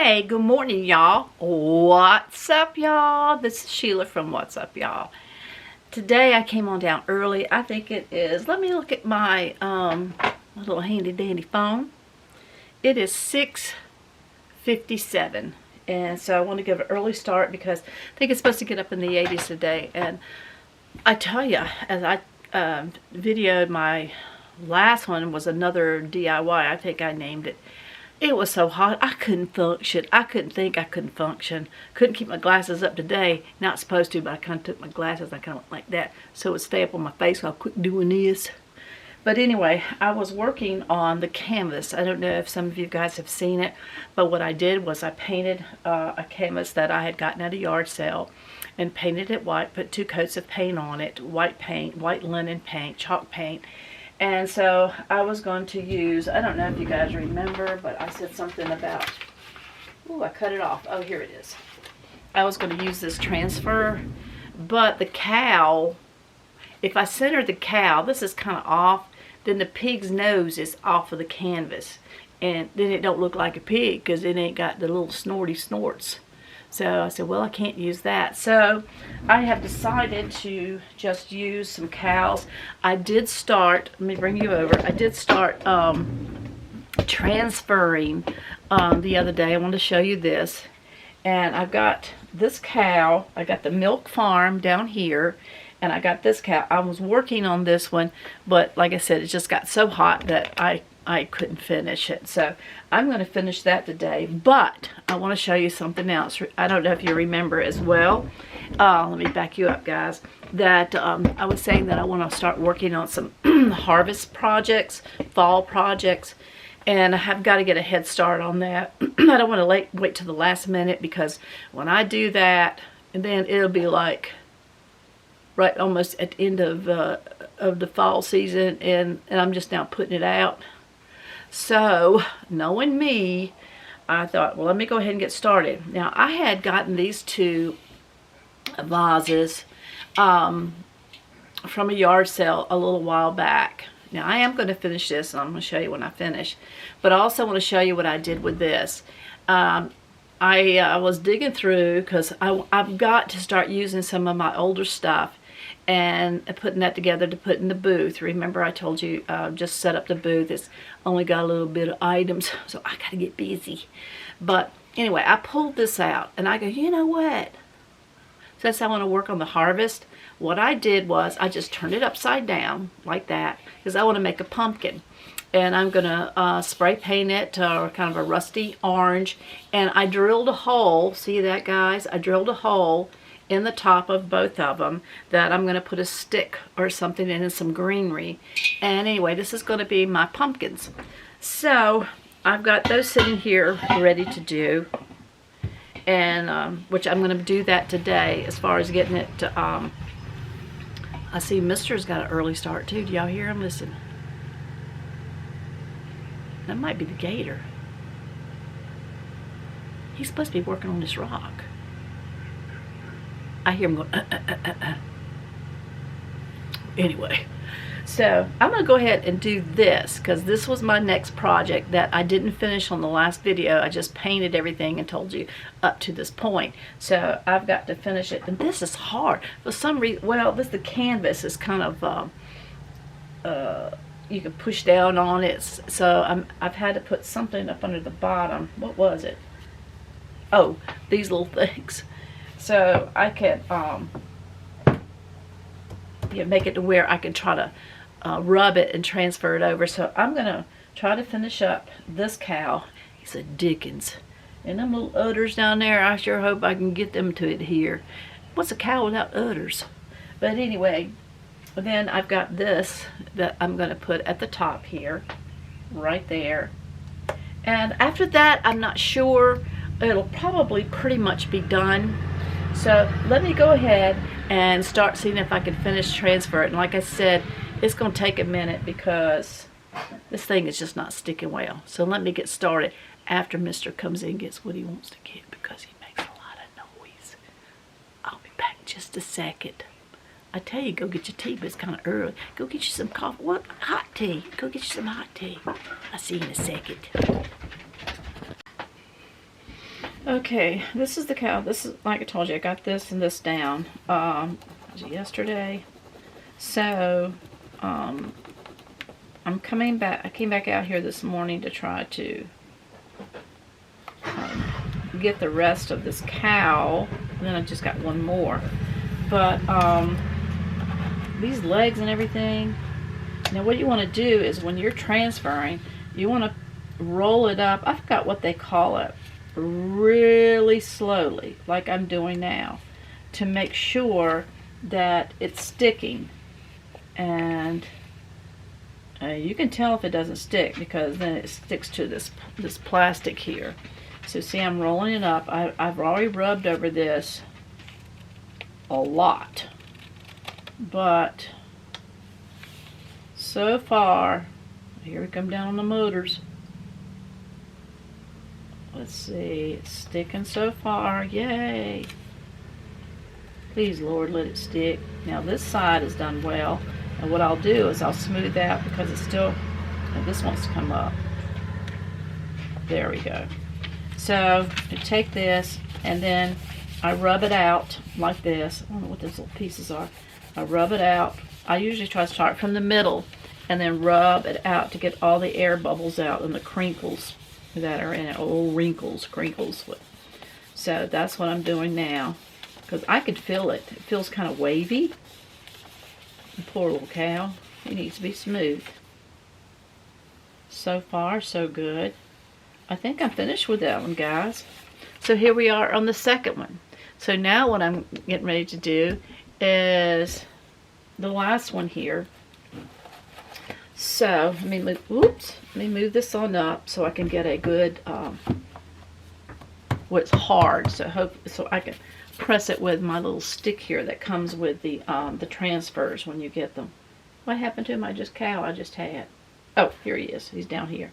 Hey, good morning, y'all. What's up, y'all? This is Sheila from What's Up, y'all. Today I came on down early. I think it is, let me look at my little handy dandy phone. It is 6:57, and so I want to give an early start because I think it's supposed to get up in the 80s today. And I tell you, as I videoed my last one, was another DIY. I think I named it. It was so hot, I couldn't function. I couldn't think, I couldn't function. Couldn't keep my glasses up today. Not supposed to, but I kind of took my glasses, I kind of went like that, so it would stay up on my face while I quit doing this. But anyway, I was working on the canvas. I don't know if some of you guys have seen it, but what I did was I painted a canvas that I had gotten at a yard sale and painted it white, put 2 coats of paint on it, white paint, white linen paint, chalk paint. And so I was going to use, I don't know if you guys remember, but I said something about, ooh, I cut it off. Oh, here it is. I was going to use this transfer, but the cow, if I center the cow, this is kind of off, then the pig's nose is off of the canvas. And then it don't look like a pig because it ain't got the little snorty snorts. So I said, well, I can't use that. So I have decided to just use some cows. I did start, let me bring you over. I did start transferring the other day. I want to show you this. And I've got this cow. I got the milk farm down here. And I got this cow. I was working on this one, but like I said, it just got so hot that I couldn't finish it. So I'm going to finish that today. But I want to show you something else. I don't know if you remember as well. Let me back you up, guys. That I was saying that I want to start working on some harvest projects, fall projects. And I have got to get a head start on that. I don't want to wait till the last minute, because when I do that, and then it'll be like right almost at the end of the fall season, and I'm just now putting it out. So, knowing me, I thought, well, let me go ahead and get started. Now, I had gotten these 2 vases from a yard sale a little while back. Now, I am going to finish this, and I'm going to show you when I finish. But I also want to show you what I did with this. I was digging through, because I've got to start using some of my older stuff and putting that together to put in the booth. Remember I told you just set up the booth. It's only got a little bit of items, so I got to get busy. But anyway, I pulled this out, and I go, you know what? Since I want to work on the harvest, what I did was I just turned it upside down like that, because I want to make a pumpkin. And I'm going to spray paint it kind of a rusty orange. And I drilled a hole. See that, guys? I drilled a hole in the top of both of them that I'm going to put a stick or something in and some greenery. And anyway, this is going to be my pumpkins. So I've got those sitting here ready to do. And which I'm going to do that today as far as getting it to, I see Mister's got an early start too. Do y'all hear him? Listen. That might be the gator. He's supposed to be working on this rock. I hear him going, Anyway, so I'm going to go ahead and do this, because this was my next project that I didn't finish on the last video. I just painted everything and told you up to this point. So I've got to finish it. And this is hard. For some reason, well, the canvas is kind of, you can push down on it. So I've had to put something up under the bottom. What was it? Oh, these little things. So I can make it to where I can try to rub it and transfer it over. So I'm going to try to finish up this cow. He's a Dickens. And them little udders down there, I sure hope I can get them to adhere. What's a cow without udders? But anyway, then I've got this that I'm going to put at the top here, right there. And after that, I'm not sure. It'll probably pretty much be done. So let me go ahead and start seeing if I can finish transfer it. And like I said, it's going to take a minute because this thing is just not sticking well. So let me get started after Mister comes in and gets what he wants to get, because he makes a lot of noise. I'll be back in just a second. I tell you, go get your tea, but it's kind of early. Go get you some coffee. What? Hot tea. Go get you some hot tea. I'll see you in a second. Okay, this is the cow. This is, like I told you, I got this and this down was it yesterday? So I'm coming back. I came back out here this morning to try to get the rest of this cow. And then I just got one more. But these legs and everything. Now what you want to do is when you're transferring, you want to roll it up. I forgot what they call it. Really slowly, like I'm doing now, to make sure that it's sticking. And you can tell if it doesn't stick because then it sticks to this plastic here. So see, I'm rolling it up. I've already rubbed over this a lot, but so far, here we come down on the motors. Let's see, it's sticking so far. Yay! Please, Lord, let it stick. Now this side is done well, and what I'll do is I'll smooth out because it's still, this wants to come up. There we go. So I take this and then I rub it out like this. I don't know what those little pieces are. I rub it out. I usually try to start from the middle and then rub it out to get all the air bubbles out and the crinkles that are in it. Oh, wrinkles, crinkles. So that's what I'm doing now, because I could feel it. It feels kind of wavy. Poor little cow. He needs to be smooth. So far, so good. I think I'm finished with that one, guys. So here we are on the second one. So now what I'm getting ready to do is the last one here. So let me move, let me move this on up so I can get a good, it's hard, so I can press it with my little stick here that comes with the transfers when you get them. What happened to my cow I just had? Oh, here he is. He's down here.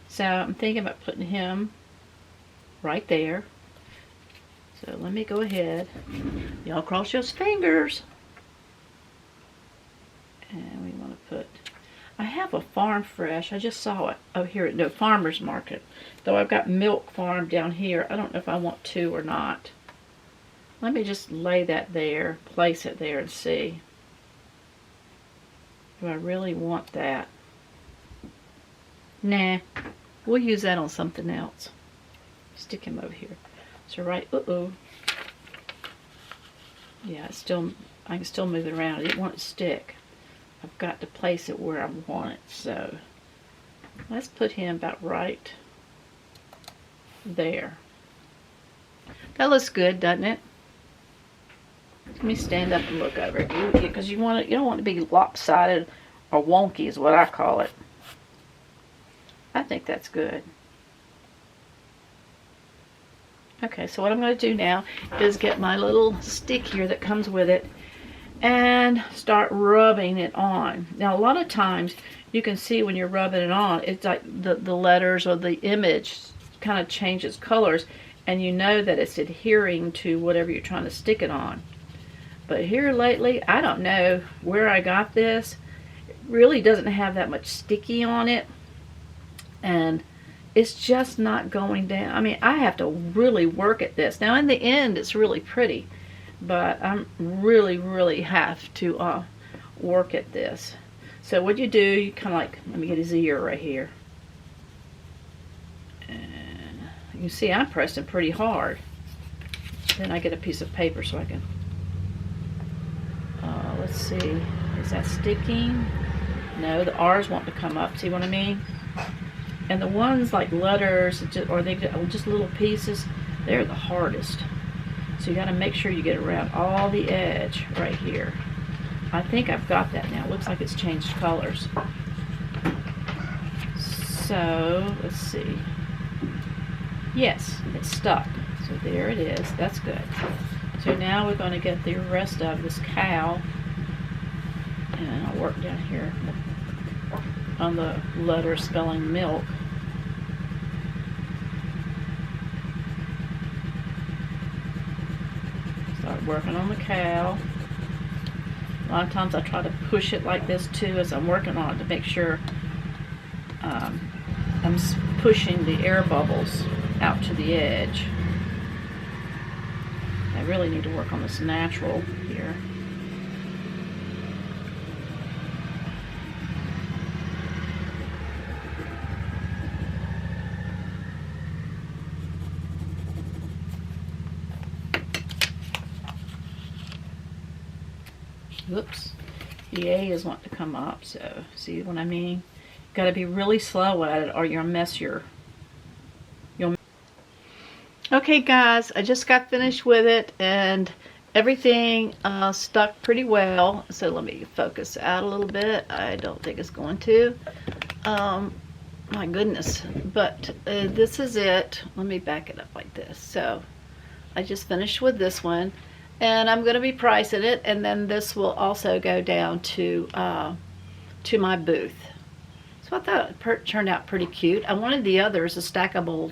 So I'm thinking about putting him right there. So let me go ahead. Y'all cross your fingers. And we want to put, I have a Farm Fresh. I just saw it. Oh, here, no, Farmer's Market. Though I've got Milk Farm down here. I don't know if I want to or not. Let me just lay that there, place it there and see. Do I really want that? Nah, we'll use that on something else. Stick him over here. So right, yeah, it's still, I can still move it around. I didn't want it to stick. I've got to place it where I want it. So let's put him about right there. That looks good, doesn't it? Let me stand up and look over it, because you don't want it to be lopsided or wonky is what I call it. I think that's good. Okay, so what I'm going to do now is get my little stick here that comes with it and start rubbing it on. Now a lot of times you can see when you're rubbing it on, it's like the letters or the image kind of changes colors, and you know that it's adhering to whatever you're trying to stick it on. But here lately, I don't know where I got this. It really doesn't have that much sticky on it, and it's just not going down. I mean, I have to really work at this. Now in the end, it's really pretty, but I'm really have to work at this. So what you do, you kind of like, let me get his ear right here. And you can see I'm pressing pretty hard. Then I get a piece of paper so I can, let's see, is that sticking? No, the R's want to come up, see what I mean? And the ones like letters, or they just little pieces, they're the hardest. So you got to make sure you get around all the edge right here. I think I've got that now. It looks like it's changed colors. So let's see. Yes, it's stuck. So there it is. That's good. So now we're going to get the rest of this cow, and I'll work down here on the letter spelling milk. Start working on the cow. A lot of times I try to push it like this too as I'm working on it to make sure I'm pushing the air bubbles out to the edge. I really need to work on this natural here. Whoops. The A is wanting to come up, so see what I mean? Got to be really slow at it or you'll mess your... Okay guys, I just got finished with it and everything stuck pretty well. So let me focus out a little bit. I don't think it's going to. My goodness. But this is it. Let me back it up like this. So I just finished with this one. And I'm going to be pricing it. And then this will also go down to my booth. So I thought it turned out pretty cute. I wanted the others, the stackable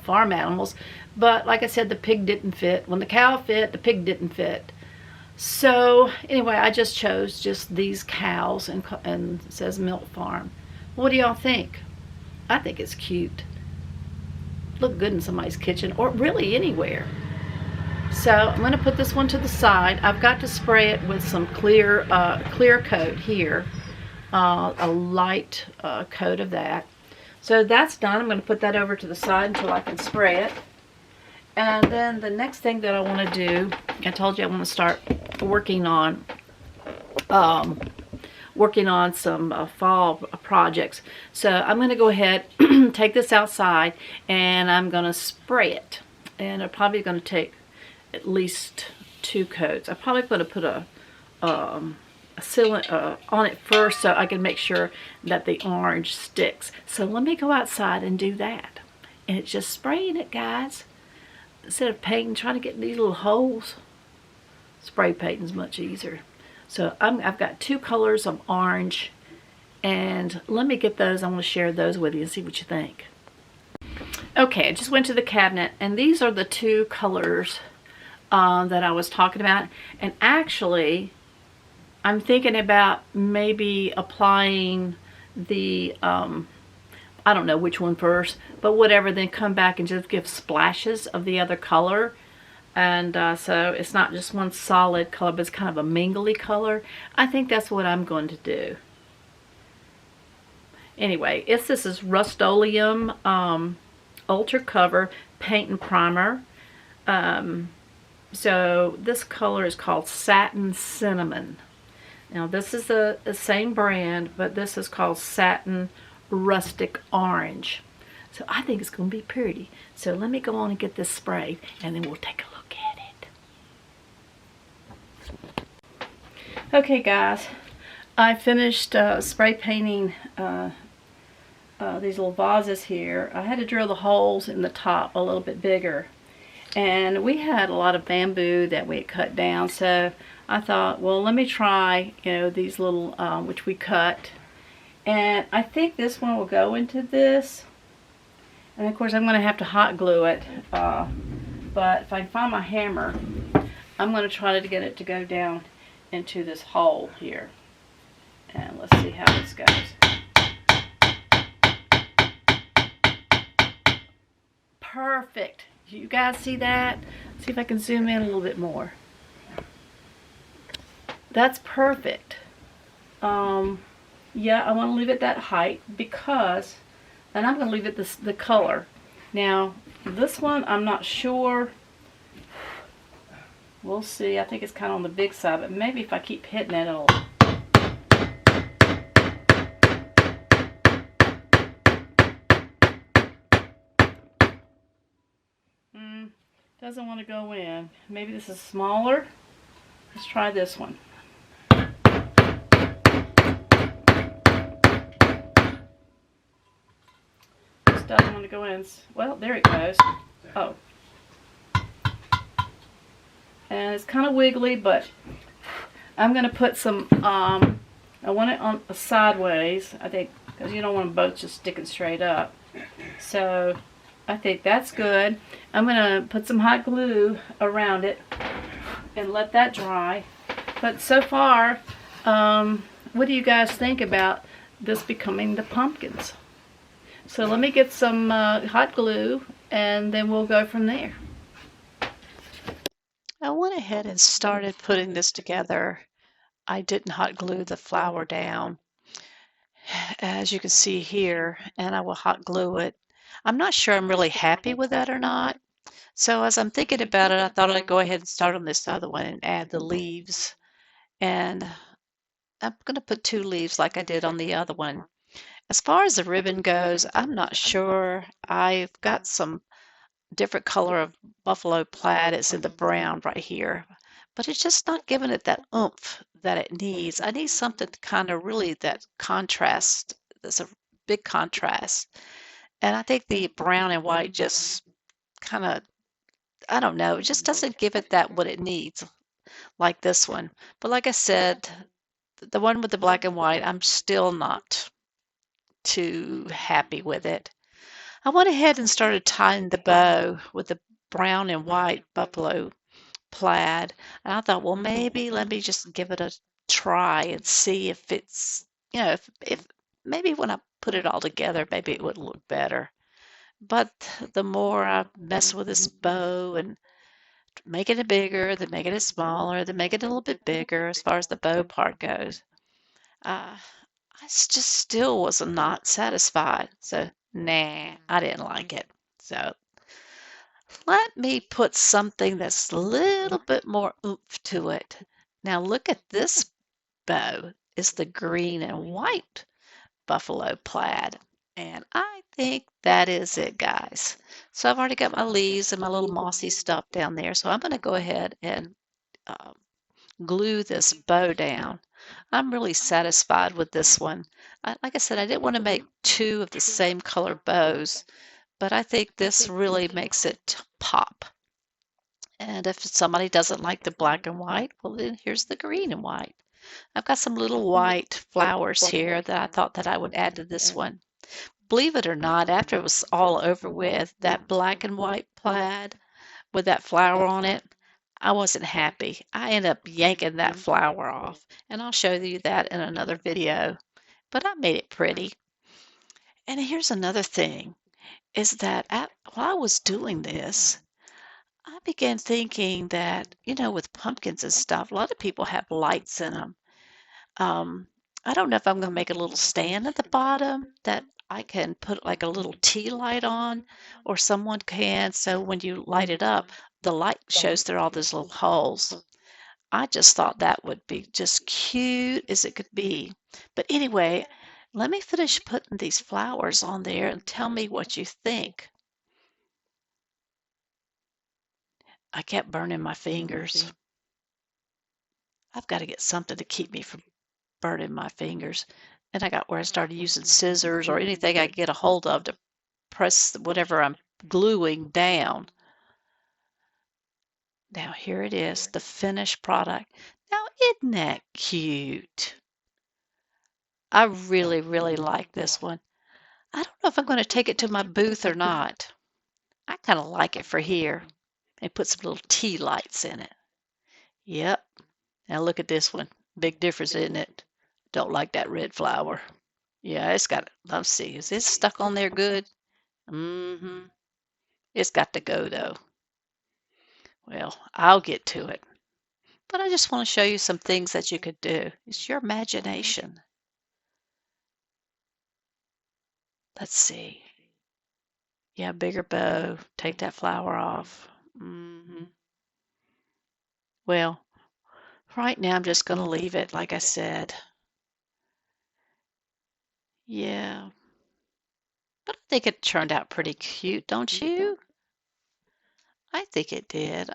farm animals. But like I said, the pig didn't fit. When the cow fit, the pig didn't fit. So anyway, I just chose just these cows and it says Milk Farm. What do y'all think? I think it's cute. Look good in somebody's kitchen or really anywhere. So I'm going to put this one to the side. I've got to spray it with some clear coat here. A light coat of that. So that's done. I'm going to put that over to the side until I can spray it. And then the next thing that I want to do, I told you I want to start working on some fall projects. So I'm going to go ahead, take this outside, and I'm going to spray it. And I'm probably going to take at least 2 coats. I'm probably going to put a sealant on it first so I can make sure that the orange sticks. So let me go outside and do that. And it's just spraying it, guys. Instead of painting, trying to get these little holes, spray painting is much easier. So I've got 2 colors of orange, and let me get those. I want to share those with you and see what you think. Okay, I just went to the cabinet, and these are the 2 colors that I was talking about. And actually, I'm thinking about maybe applying the I don't know which one first, but whatever, then come back and just give splashes of the other color. And so it's not just one solid color, but it's kind of a mingly color. I think that's what I'm going to do. Anyway, this is Rust-Oleum Ultra Cover Paint and Primer. So this color is called Satin Cinnamon. Now this is the same brand, but this is called Satin Rustic Orange. So I think it's going to be pretty. So let me go on and get this sprayed, and then we'll take a look at it. Okay guys, I finished spray painting these little vases here. I had to drill the holes in the top a little bit bigger. And we had a lot of bamboo that we had cut down, so I thought, well, let me try, these little, which we cut. And I think this one will go into this. And of course I'm going to have to hot glue it. But if I can find my hammer, I'm going to try to get it to go down into this hole here. And let's see how this goes. Perfect. You guys see that? See if I can zoom in a little bit more. That's perfect. Yeah, I want to leave it that height because, and I'm going to leave it the color. Now, this one, I'm not sure. We'll see. I think it's kind of on the big side, but maybe if I keep hitting it, it'll... Doesn't want to go in. Maybe this is smaller. Let's try this one. This doesn't want to go in. Well, there it goes. Oh. And it's kind of wiggly, but I'm going to put some, I want it on sideways, I think, because you don't want them both just sticking straight up. So I think that's good. I'm going to put some hot glue around it and let that dry. But so far, what do you guys think about this becoming the pumpkins? So let me get some hot glue and then we'll go from there. I went ahead and started putting this together. I didn't hot glue the flower down, as you can see here, and I will hot glue it. I'm not sure I'm really happy with that or not. So as I'm thinking about it, I thought I'd go ahead and start on this other one and add the leaves. And I'm going to put 2 leaves like I did on the other one. As far as the ribbon goes, I'm not sure. I've got some different color of buffalo plaid. It's in the brown right here, but it's just not giving it that oomph that it needs. I need something kind of really that contrast. There's a big contrast, and I think the brown and white just kind of, I don't know, it just doesn't give it that what it needs like this one. But like I said, the one with the black and white, I'm still not too happy with it. I went ahead and started tying the bow with the brown and white buffalo plaid. And I thought, well, maybe let me just give it a try and see if it's, if maybe when I put it all together, maybe it would look better. But the more I mess with this bow and making it bigger, then making it smaller, then make it a little bit bigger as far as the bow part goes, just still was not satisfied. So, nah, I didn't like it. So, let me put something that's a little bit more oomph to it. Now, look at this bow. It's the green and white buffalo plaid. And I think that is it, guys. So, I've already got my leaves and my little mossy stuff down there. So, I'm going to go ahead and uh, glue this bow down. I'm really satisfied with this one. Like I said, I didn't want to make 2 of the same color bows, but I think this really makes it pop. And if somebody doesn't like the black and white, well, then here's the green and white. I've got some little white flowers here that I thought that I would add to this one. Believe it or not, after it was all over with, that black and white plaid with that flower on it, I wasn't happy. I ended up yanking that flower off, and I'll show you that in another video. But I made it pretty. And here's another thing, is that while I was doing this, I began thinking that, with pumpkins and stuff, a lot of people have lights in them. I don't know if I'm going to make a little stand at the bottom that I can put like a little tea light on, or someone can, so when you light it up, the light shows through all those little holes. I just thought that would be just cute as it could be. But anyway, let me finish putting these flowers on there and tell me what you think. I kept burning my fingers. I've got to get something to keep me from burning my fingers. And I got where I started using scissors or anything I could get a hold of to press whatever I'm gluing down. Now here it is, the finished product. Now isn't that cute? I really, really like this one. I don't know if I'm going to take it to my booth or not. I kind of like it for here. And put some little tea lights in it. Yep. Now look at this one. Big difference, isn't it? Don't like that red flower. Yeah, it's got, let's see, is it stuck on there good? Mm-hmm. It's got to go though. Well, I'll get to it. But I just want to show you some things that you could do. It's your imagination. Let's see. Yeah, bigger bow. Take that flower off. Well, right now I'm just going to leave it like I said. Yeah. But I think it turned out pretty cute, don't you? I think it did.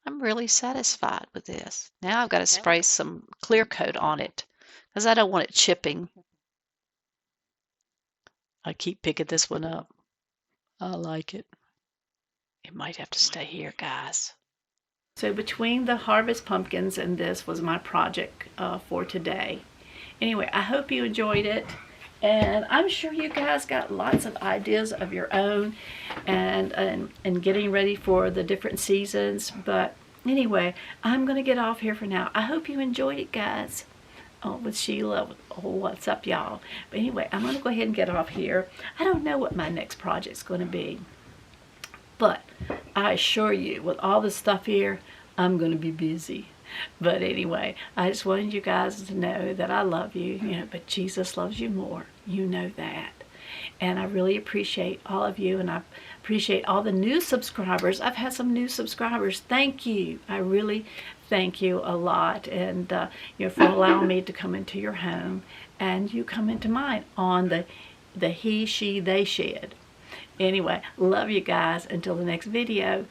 I'm really satisfied with this. Now I've got to spray some clear coat on it because I don't want it chipping. I keep picking this one up. I like it. It might have to stay here, guys. So between the harvest pumpkins and this was my project for today. Anyway, I hope you enjoyed it. And I'm sure you guys got lots of ideas of your own and getting ready for the different seasons. But anyway, I'm going to get off here for now. I hope you enjoyed it, guys. Oh, with Sheila. Oh, what's up, y'all? But anyway, I'm going to go ahead and get off here. I don't know what my next project's going to be. But I assure you, with all this stuff here, I'm going to be busy. But anyway, I just wanted you guys to know that I love you, but Jesus loves you more. You know that. And I really appreciate all of you, and I appreciate all the new subscribers. I've had some new subscribers. Thank you. I really thank you a lot, and for allowing me to come into your home, and you come into mine on the he, she, they shed. Anyway, love you guys. Until the next video.